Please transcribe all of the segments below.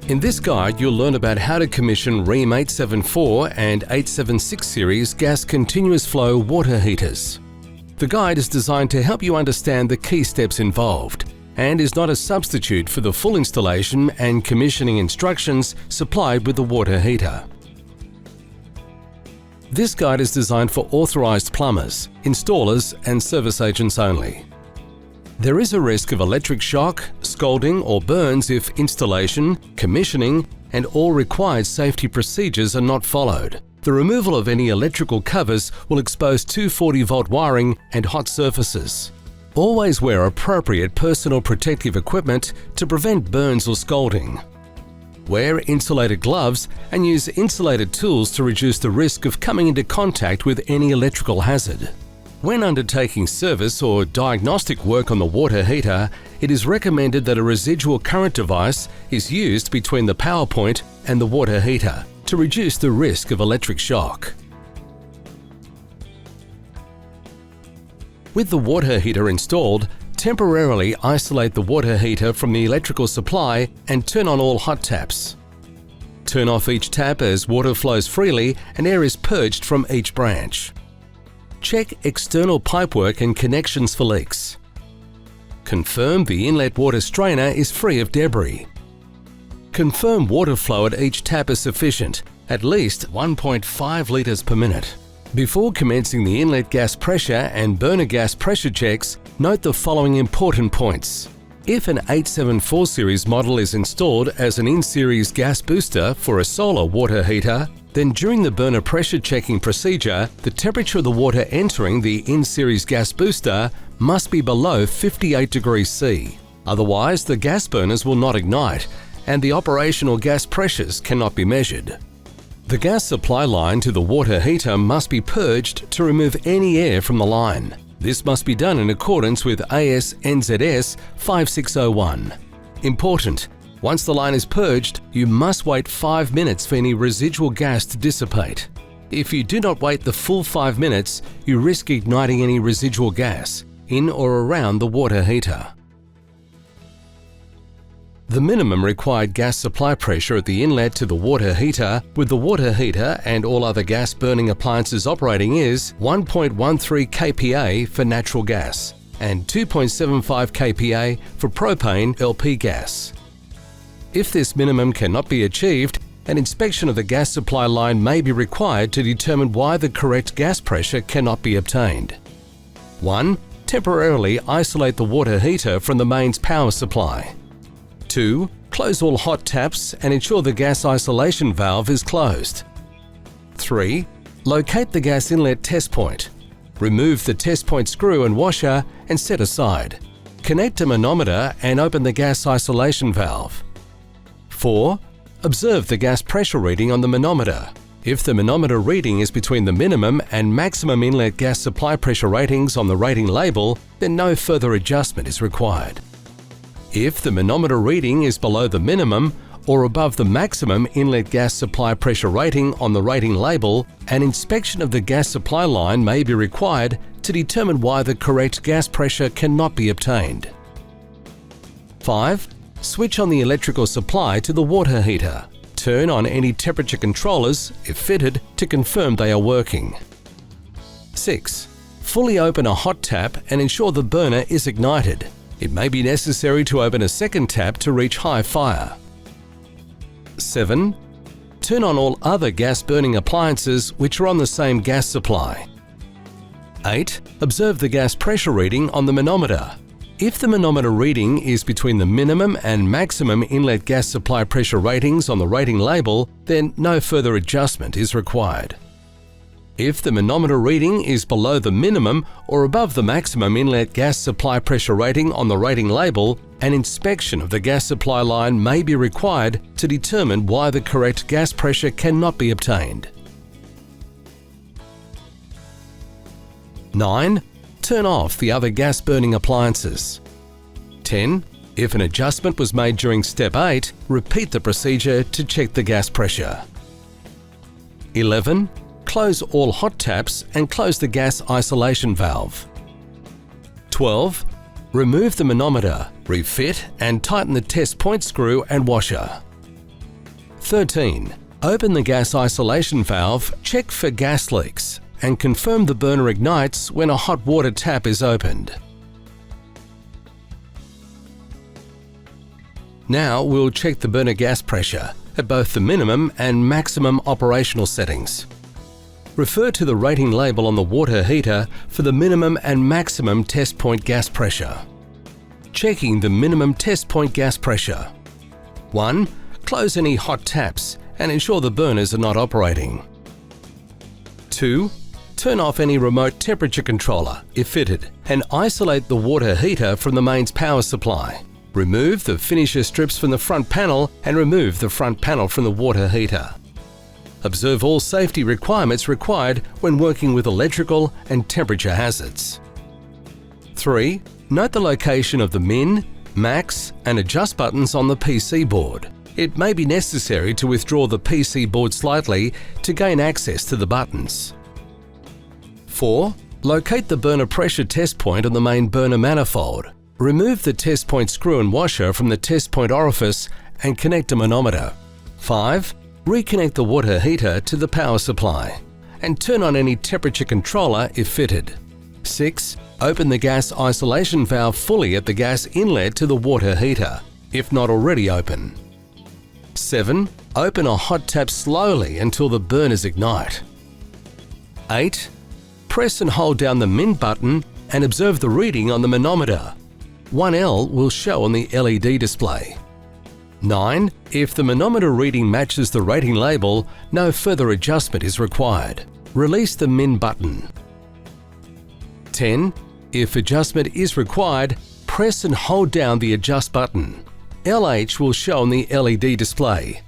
In this guide, you'll learn about how to commission Rheem 874 and 876 series gas continuous flow water heaters. The guide is designed to help you understand the key steps involved and is not a substitute for the full installation and commissioning instructions supplied with the water heater. This guide is designed for authorized plumbers, installers and service agents only. There is a risk of electric shock, scalding or burns if installation, commissioning and all required safety procedures are not followed. The removal of any electrical covers will expose 240-volt wiring and hot surfaces. Always wear appropriate personal protective equipment to prevent burns or scalding. Wear insulated gloves and use insulated tools to reduce the risk of coming into contact with any electrical hazard. When undertaking service or diagnostic work on the water heater, it is recommended that a residual current device is used between the power point and the water heater to reduce the risk of electric shock. With the water heater installed, temporarily isolate the water heater from the electrical supply and turn on all hot taps. Turn off each tap as water flows freely and air is purged from each branch. Check external pipework and connections for leaks. Confirm the inlet water strainer is free of debris. Confirm water flow at each tap is sufficient, at least 1.5 litres per minute. Before commencing the inlet gas pressure and burner gas pressure checks, note the following important points. If an 874 series model is installed as an in-series gas booster for a solar water heater, then during the burner pressure checking procedure, the temperature of the water entering the in-series gas booster must be below 58 degrees C. Otherwise, the gas burners will not ignite and the operational gas pressures cannot be measured. The gas supply line to the water heater must be purged to remove any air from the line. This must be done in accordance with AS/NZS 5601. Important: once the line is purged, you must wait 5 minutes for any residual gas to dissipate. If you do not wait the full 5 minutes, you risk igniting any residual gas in or around the water heater. The minimum required gas supply pressure at the inlet to the water heater with the water heater and all other gas burning appliances operating is 1.13 kPa for natural gas and 2.75 kPa for propane LP gas. If this minimum cannot be achieved, an inspection of the gas supply line may be required to determine why the correct gas pressure cannot be obtained. 1. Temporarily isolate the water heater from the mains power supply. 2. Close all hot taps and ensure the gas isolation valve is closed. 3. Locate the gas inlet test point. Remove the test point screw and washer and set aside. Connect a manometer and open the gas isolation valve. 4. Observe the gas pressure reading on the manometer. If the manometer reading is between the minimum and maximum inlet gas supply pressure ratings on the rating label, then no further adjustment is required. If the manometer reading is below the minimum or above the maximum inlet gas supply pressure rating on the rating label, an inspection of the gas supply line may be required to determine why the correct gas pressure cannot be obtained. 5. Switch on the electrical supply to the water heater. Turn on any temperature controllers, if fitted, to confirm they are working. 6. Fully open a hot tap and ensure the burner is ignited. It may be necessary to open a second tap to reach high fire. 7. Turn on all other gas-burning appliances which are on the same gas supply. 8. Observe the gas pressure reading on the manometer. If the manometer reading is between the minimum and maximum inlet gas supply pressure ratings on the rating label, then no further adjustment is required. If the manometer reading is below the minimum or above the maximum inlet gas supply pressure rating on the rating label, an inspection of the gas supply line may be required to determine why the correct gas pressure cannot be obtained. 9. Turn off the other gas-burning appliances. 10. If an adjustment was made during Step 8, repeat the procedure to check the gas pressure. 11. Close all hot taps and close the gas isolation valve. 12. Remove the manometer, refit and tighten the test point screw and washer. 13. Open the gas isolation valve, check for gas leaks, and confirm the burner ignites when a hot water tap is opened. Now we'll check the burner gas pressure at both the minimum and maximum operational settings. Refer to the rating label on the water heater for the minimum and maximum test point gas pressure. Checking the minimum test point gas pressure. 1. Close any hot taps and ensure the burners are not operating. 2. Turn off any remote temperature controller, if fitted, and isolate the water heater from the mains power supply. Remove the finisher strips from the front panel and remove the front panel from the water heater. Observe all safety requirements required when working with electrical and temperature hazards. 3. Note the location of the min, max, and adjust buttons on the PC board. It may be necessary to withdraw the PC board slightly to gain access to the buttons. 4. Locate the burner pressure test point on the main burner manifold. Remove the test point screw and washer from the test point orifice and connect a manometer. 5. Reconnect the water heater to the power supply and turn on any temperature controller if fitted. 6. Open the gas isolation valve fully at the gas inlet to the water heater, if not already open. 7. Open a hot tap slowly until the burners ignite. 8. Press and hold down the min button and observe the reading on the manometer. 1L will show on the LED display. 9. If the manometer reading matches the rating label, no further adjustment is required. Release the min button. 10. If adjustment is required, press and hold down the adjust button. LH will show on the LED display.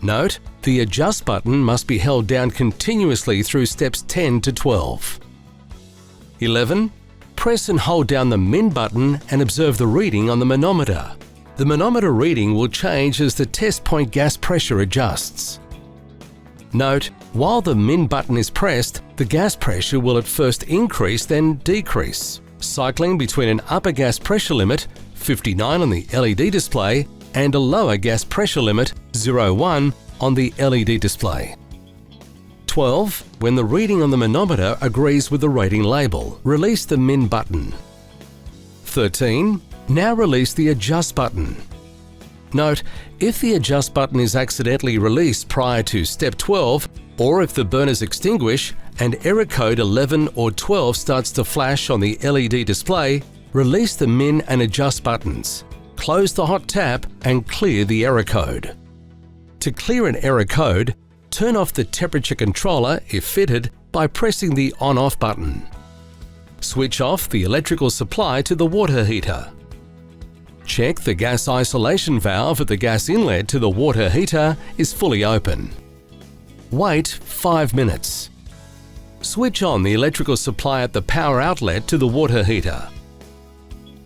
Note, the adjust button must be held down continuously through steps 10 to 12. 11. Press and hold down the min button and observe the reading on the manometer. The manometer reading will change as the test point gas pressure adjusts. Note, while the min button is pressed, the gas pressure will at first increase then decrease, cycling between an upper gas pressure limit, 59 on the LED display, and a lower gas pressure limit, 01, on the LED display. 12. When the reading on the manometer agrees with the rating label, release the min button. 13. Now release the adjust button. Note, if the adjust button is accidentally released prior to step 12, or if the burners extinguish and error code 11 or 12 starts to flash on the LED display, release the min and adjust buttons. Close the hot tap and clear the error code. To clear an error code, turn off the temperature controller, if fitted, by pressing the on-off button. Switch off the electrical supply to the water heater. Check the gas isolation valve at the gas inlet to the water heater is fully open. Wait 5 minutes. Switch on the electrical supply at the power outlet to the water heater.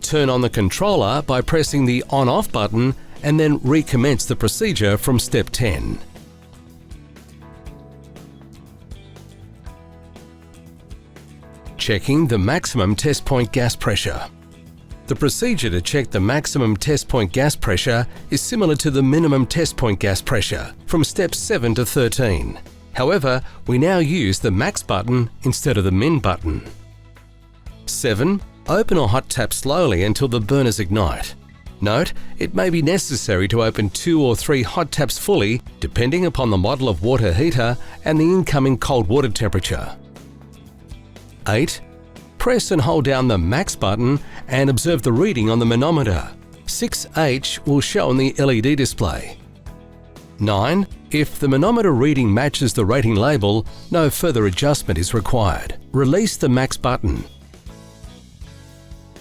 Turn on the controller by pressing the on-off button and then recommence the procedure from step 10. Checking the maximum test point gas pressure. The procedure to check the maximum test point gas pressure is similar to the minimum test point gas pressure from steps 7 to 13. However, we now use the max button instead of the min button. 7. Open a hot tap slowly until the burners ignite. Note, it may be necessary to open 2 or 3 hot taps fully depending upon the model of water heater and the incoming cold water temperature. 8. Press and hold down the max button and observe the reading on the manometer. 6H will show on the LED display. 9. If the manometer reading matches the rating label, no further adjustment is required. Release the max button.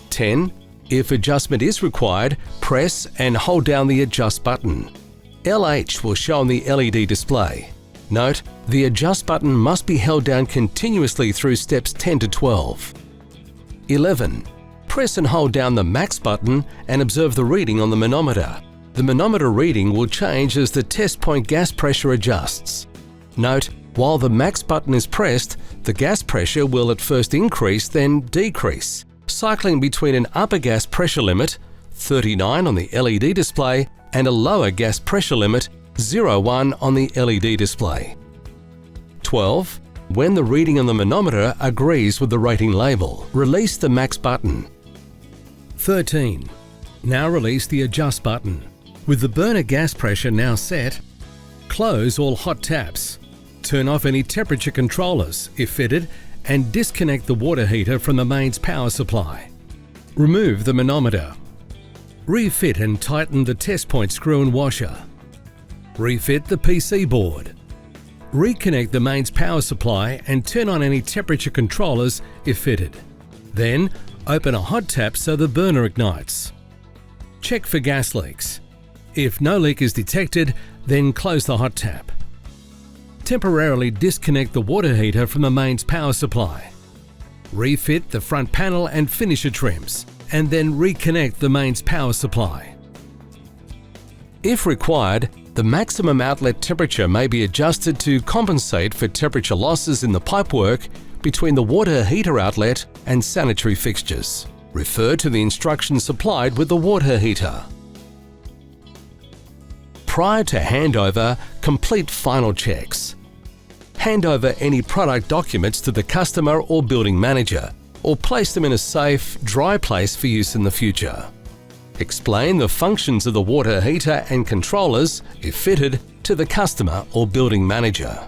10. If adjustment is required, press and hold down the adjust button. LH will show on the LED display. Note, the adjust button must be held down continuously through steps 10 to 12. 11. Press and hold down the max button and observe the reading on the manometer. The manometer reading will change as the test point gas pressure adjusts. Note, while the max button is pressed, the gas pressure will at first increase then decrease, cycling between an upper gas pressure limit, 39 on the LED display, and a lower gas pressure limit, 01 on the LED display. 12. When the reading on the manometer agrees with the rating label, release the max button. 13. Now release the adjust button. With the burner gas pressure now set, close all hot taps. Turn off any temperature controllers, if fitted, and disconnect the water heater from the mains power supply. Remove the manometer. Refit and tighten the test point screw and washer. Refit the PC board. Reconnect the mains power supply and turn on any temperature controllers if fitted. Then, open a hot tap so the burner ignites. Check for gas leaks. If no leak is detected, then close the hot tap. Temporarily disconnect the water heater from the mains power supply. Refit the front panel and finisher trims, and then reconnect the mains power supply. If required, the maximum outlet temperature may be adjusted to compensate for temperature losses in the pipework between the water heater outlet and sanitary fixtures. Refer to the instructions supplied with the water heater. Prior to handover, complete final checks. Hand over any product documents to the customer or building manager, or place them in a safe, dry place for use in the future. Explain the functions of the water heater and controllers, if fitted, to the customer or building manager.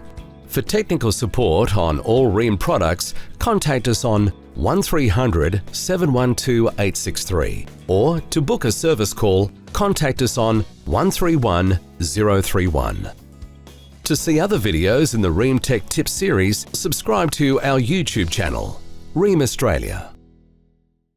For technical support on all Rheem products, contact us on 1300 712 863, or to book a service call, contact us on 131 031. To see other videos in the Rheem Tech Tips series, subscribe to our YouTube channel, Rheem Australia.